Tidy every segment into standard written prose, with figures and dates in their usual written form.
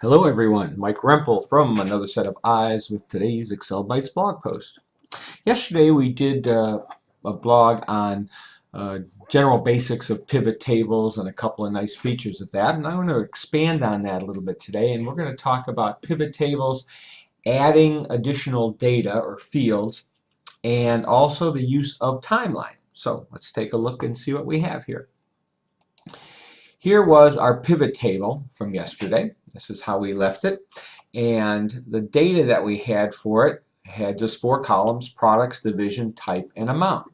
Hello everyone, Mike Rempel from Another Set of Eyes with today's Excel Bytes blog post. Yesterday we did a blog on uh, general basics of pivot tables and a couple of nice features of that, and I'm going to expand on that a little bit today, and we're going to talk about pivot tables, adding additional data or fields, and also the use of timeline. So let's take a look and see what we have here. Here was our pivot table from yesterday. This is how we left it. And the data that we had for it had just 4 columns: products, division, type, and amount.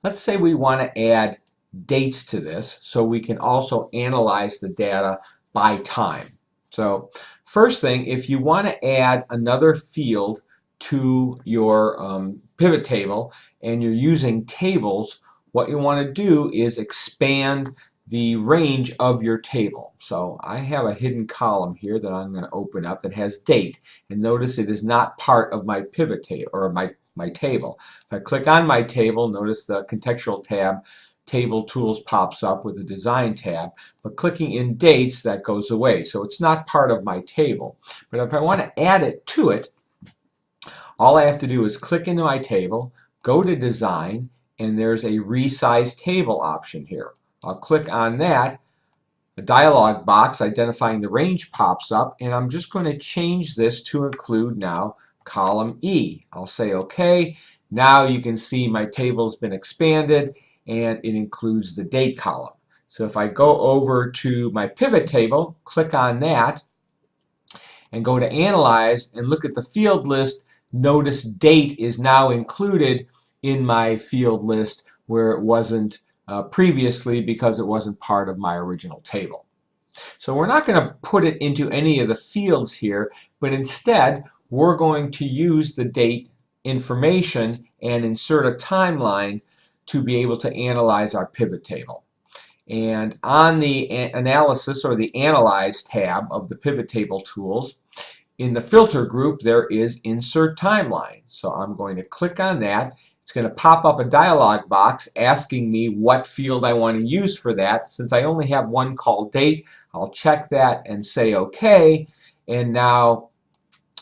Let's say we want to add dates to this so we can also analyze the data by time. So first thing, if you want to add another field to your pivot table and you're using tables, what you want to do is expand the range of your table. So I have a hidden column here that I'm going to open up that has date, and notice it is not part of my pivot table or my table. If I click on my table, notice the contextual tab, Table Tools, pops up with the Design tab, but clicking in dates, that goes away. So it's not part of my table. But if I want to add it to it, all I have to do is click into my table, go to Design, and there's a Resize Table option here. I'll click on that. A dialog box identifying the range pops up, and I'm just going to change this to include now column E. I'll say OK. Now you can see my table's been expanded and it includes the date column. So if I go over to my pivot table, click on that, and go to Analyze and look at the field list, notice date is now included in my field list where it wasn't previously because it wasn't part of my original table. So we're not going to put it into any of the fields here, but instead we're going to use the date information and insert a timeline to be able to analyze our pivot table. And on the Analysis or the Analyze tab of the pivot table tools, in the filter group there is Insert Timeline. So I'm going to click on that. It's going to pop up a dialog box asking me what field I want to use for that. Since I only have one called date, I'll check that and say OK. And now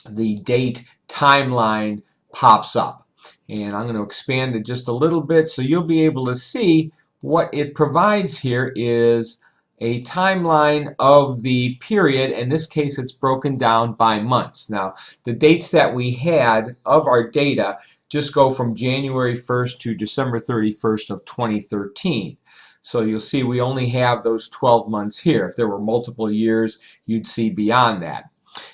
the date timeline pops up. And I'm going to expand it just a little bit so you'll be able to see what it provides here is a timeline of the period. In this case, it's broken down by months. Now, the dates that we had of our data just go from January 1st to December 31st of 2013. So you'll see we only have those 12 months here. If there were multiple years, you'd see beyond that.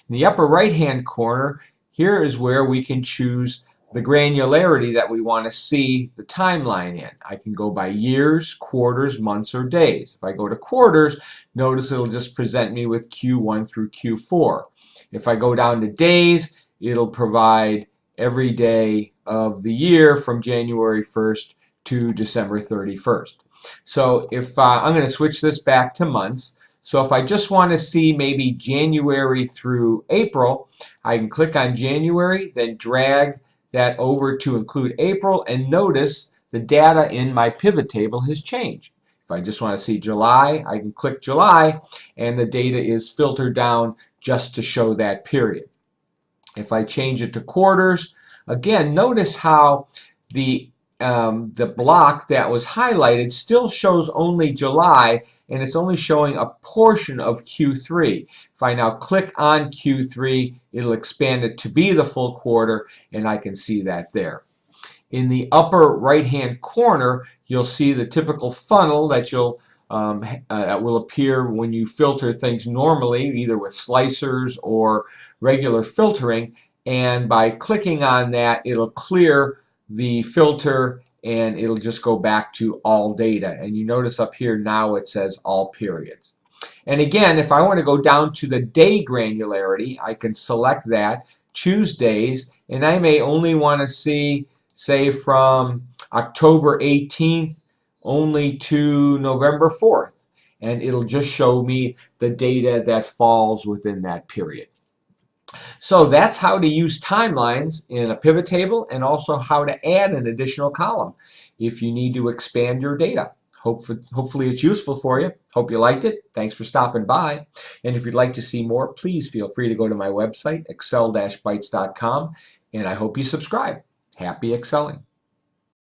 In the upper right-hand corner, here is where we can choose the granularity that we want to see the timeline in. I can go by years, quarters, months, or days. If I go to quarters, notice it'll just present me with Q1 through Q4. If I go down to days, it'll provide every day of the year from January 1st to December 31st. So if I'm going to switch this back to months. So if I just want to see maybe January through April, I can click on January, then drag that over to include April, and notice the data in my pivot table has changed. If I just want to see July, I can click July, and the data is filtered down just to show that period. If I change it to quarters, again, notice how the block that was highlighted still shows only July, and it's only showing a portion of Q3. If I now click on Q3, it'll expand it to be the full quarter, and I can see that there. In the upper right-hand corner, you'll see the typical funnel that will appear when you filter things normally, either with slicers or regular filtering. And by clicking on that, it'll clear the filter and it'll just go back to all data. And you notice up here now it says all periods. And again, if I want to go down to the day granularity, I can select that, choose days, and I may only want to see, say, from October 18th only to November 4th. And it'll just show me the data that falls within that period. So that's how to use timelines in a pivot table, and also how to add an additional column if you need to expand your data. Hopefully it's useful for you. Hope you liked it. Thanks for stopping by. And if you'd like to see more, please feel free to go to my website, excel-bytes.com, and I hope you subscribe. Happy excelling.